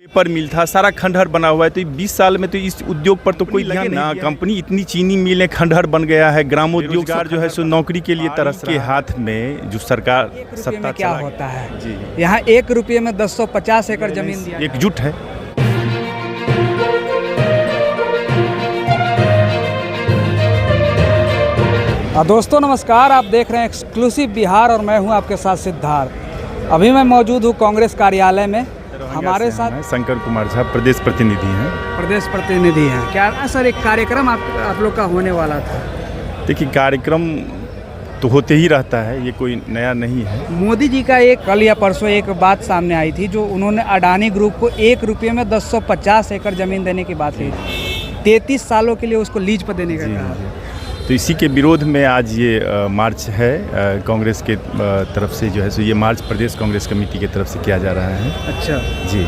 Paper मिल था, सारा खंडहर बना हुआ है। तो 20 साल में तो इस उद्योग पर तो कोई ध्यान ना, कंपनी इतनी चीनी मिलें खंडहर बन गया है, ग्रामोद्योग जो है सो नौकरी के लिए तरस के हाथ में जो सरकार सत्ता क्या होता है। यहाँ 1 रुपये में 1050 एकड़ जमीन दिया, एकजुट है। दोस्तों नमस्कार, आप देख रहे हैं एक्सक्लूसिव बिहार और मैं हूं आपके साथ सिद्धार्थ। अभी मैं मौजूद हूं कांग्रेस कार्यालय में। हमारे साथ शंकर कुमार साहब प्रदेश प्रतिनिधि हैं। प्रदेश प्रतिनिधि हैं। क्या सर एक कार्यक्रम आप लोग का होने वाला था? देखिए, कार्यक्रम तो होते ही रहता है, ये कोई नया नहीं है। मोदी जी का एक कल या परसों एक बात सामने आई थी, जो उन्होंने अडानी ग्रुप को 1 रुपये में 1050 एकड़ ज़मीन देने की बात कही, 33 सालों के लिए उसको लीज पर देने का कहा। तो इसी के विरोध में आज ये मार्च है कांग्रेस के तरफ से, जो है सो ये मार्च प्रदेश कांग्रेस कमेटी की तरफ से किया जा रहा है। अच्छा जी।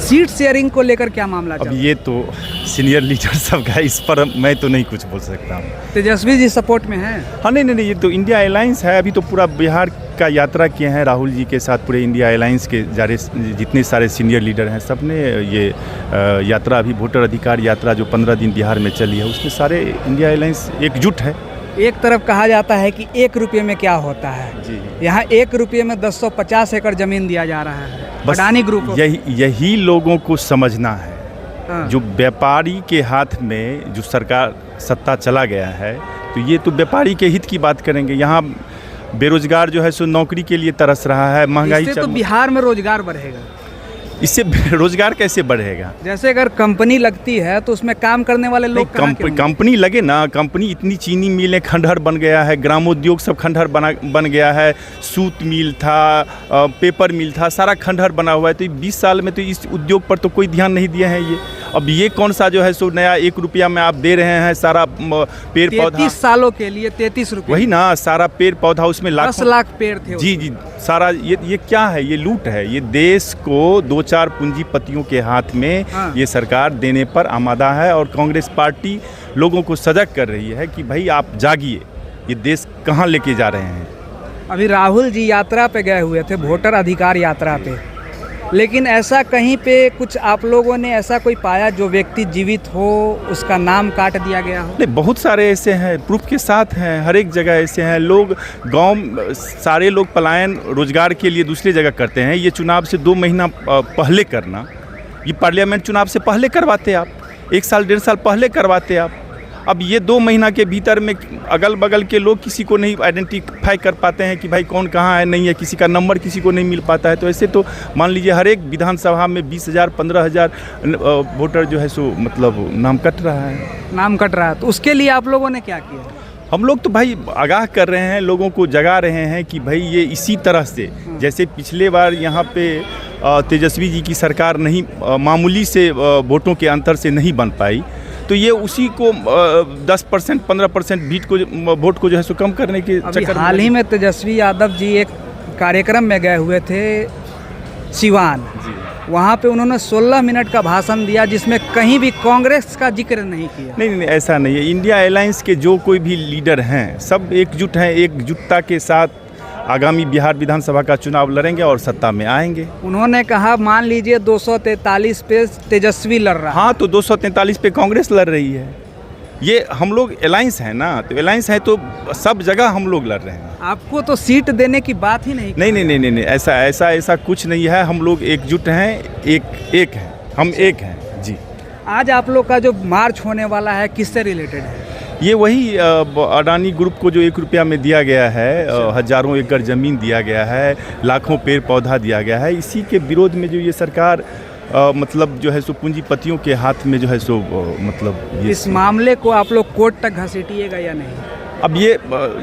सीट शेयरिंग को लेकर क्या मामला? अब ये तो सीनियर लीडर सब का, इस पर मैं तो नहीं कुछ बोल सकता हूँ। तेजस्वी जी सपोर्ट में हैं? हाँ, नहीं, ये तो इंडिया अलायंस है। अभी तो पूरा बिहार का यात्रा किए हैं राहुल जी के साथ, पूरे इंडिया अलायंस के जितने सारे सीनियर लीडर हैं सब ने ये यात्रा, अभी वोटर अधिकार यात्रा जो 15 दिन बिहार में चली है, उसमें सारे इंडिया अलायंस एकजुट है। एक तरफ कहा जाता है कि 1 रुपये में क्या होता है जी। यहाँ 1 रुपये में 1050 एकड़ जमीन दिया जा रहा है अडानी ग्रुप। यही लोगों को समझना है। हाँ। जो व्यापारी के हाथ में जो सरकार सत्ता चला गया है, तो ये तो व्यापारी के हित की बात करेंगे। यहाँ बेरोजगार जो है सो नौकरी के लिए तरस रहा है, महंगाई। इससे तो बिहार में रोजगार बढ़ेगा। इससे रोजगार कैसे बढ़ेगा? जैसे अगर कंपनी लगती है तो उसमें काम करने वाले लोग कंपनी लगे ना, कंपनी इतनी चीनी मिलें खंडहर बन गया है, ग्रामोद्योग सब खंडहर बन गया है, सूत मिल था, पेपर मिल था, सारा खंडहर बना हुआ है। तो 20 साल में तो इस उद्योग पर तो कोई ध्यान नहीं दिया है। ये अब ये कौन सा जो है सो नया 1 रुपया में आप दे रहे हैं सारा पेड़ पौधा? 33 सालों के लिए 33 रुपये। वही ना, सारा पेड़ पौधा, उसमें 10 लाख पेड़ थे। जी, सारा ये क्या है? ये लूट है। ये देश को 2-4 पूंजीपतियों के हाथ में ये सरकार देने पर आमादा है। और कांग्रेस पार्टी लोगों को सजग कर रही है कि भाई आप जागिए, ये देश कहाँ लेके जा रहे हैं। अभी राहुल जी यात्रा पे गए हुए थे, वोटर अधिकार यात्रा पे, लेकिन ऐसा कहीं पे कुछ आप लोगों ने ऐसा कोई पाया जो व्यक्ति जीवित हो उसका नाम काट दिया गया हो? नहीं, बहुत सारे ऐसे हैं, प्रूफ के साथ हैं। हर एक जगह ऐसे हैं लोग। गांव सारे लोग पलायन रोजगार के लिए दूसरी जगह करते हैं। ये चुनाव से 2 महीना पहले करना, ये पार्लियामेंट चुनाव से पहले करवाते आप, 1 साल 1.5 साल पहले करवाते आप। अब ये 2 महीना के भीतर में अगल बगल के लोग किसी को नहीं आइडेंटिफाई कर पाते हैं कि भाई कौन कहाँ है, नहीं है, किसी का नंबर किसी को नहीं मिल पाता है। तो ऐसे तो मान लीजिए हर एक विधानसभा में 20,000 15,000 वोटर जो है सो मतलब नाम कट रहा है। तो उसके लिए आप लोगों ने क्या किया? हम लोग तो भाई आगाह कर रहे हैं, लोगों को जगा रहे हैं कि भाई ये इसी तरह से, जैसे पिछले बार यहाँ पे तेजस्वी जी की सरकार नहीं, मामूली से वोटों के अंतर से नहीं बन पाई, तो ये उसी को 10% 15% वोट को जो है सो कम करने के चक्कर। हाल ही में तेजस्वी यादव जी एक कार्यक्रम में गए हुए थे सिवान, वहाँ पे उन्होंने 16 मिनट का भाषण दिया जिसमें कहीं भी कांग्रेस का जिक्र नहीं किया। नहीं, ऐसा नहीं है। इंडिया अलायंस के जो कोई भी लीडर हैं सब एकजुट हैं, एकजुटता के साथ आगामी बिहार विधानसभा का चुनाव लड़ेंगे और सत्ता में आएंगे। उन्होंने कहा मान लीजिए 243 पे तेजस्वी लड़ रहा है। हाँ, तो 243 पे कांग्रेस लड़ रही है। ये हम लोग अलायंस है ना, तो अलायंस है तो सब जगह हम लोग लड़ रहे हैं। आपको तो सीट देने की बात ही नहीं। ऐसा कुछ नहीं है। हम लोग एकजुट हैं, एक हैं, हम एक हैं जी। आज आप लोग का जो मार्च होने वाला है किससे रिलेटेड है? ये वही अडानी ग्रुप को जो 1 रुपया में दिया गया है, हजारों एकड़ ज़मीन दिया गया है, लाखों पेड़ पौधा दिया गया है, इसी के विरोध में जो ये सरकार मतलब जो है सो पूंजीपतियों के हाथ में जो है सो मतलब इस मामले को आप लोग कोर्ट तक घसीटिएगा या नहीं? अब ये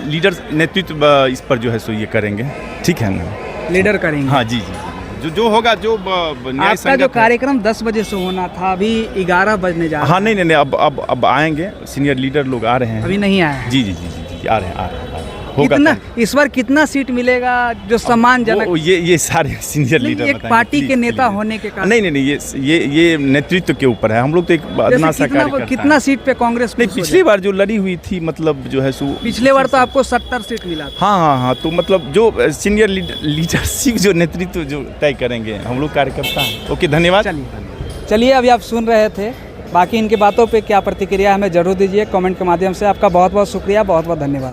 लीडर नेतृत्व इस पर जो है सो ये करेंगे, ठीक है ना? लीडर करेंगे। हाँ जी, जो होगा, जो आपका जो कार्यक्रम 10 बजे से होना था अभी 11 बजने जा रहा है। हाँ, नहीं, अब आएंगे, सीनियर लीडर लोग आ रहे हैं। अभी नहीं आए? जी, आ रहे हैं। कितना इस बार कितना सीट मिलेगा जो सम्मानजनक? ये सारे सीनियर लीडर एक पार्टी के नेता होने के कारण। नहीं, ये नेतृत्व के ऊपर है। हम लोग तो एक अदना सा कार्यकर्ता। कितना सीट पे कांग्रेस? नहीं, पिछली बार जो लड़ी हुई थी, मतलब जो है सो पिछले बार तो आपको 70 सीट मिला था। हाँ, तो मतलब जो सीनियर लीडरशिप जो नेतृत्व जो तय करेंगे, हम लोग कार्यकर्ता हैं। ओके, धन्यवाद। चलिए। चलिए, अभी आप सुन रहे थे, बाकी इनकी बातों पे क्या प्रतिक्रिया हमें ज़रूर दीजिए कमेंट के माध्यम से। आपका बहुत बहुत शुक्रिया, बहुत बहुत धन्यवाद।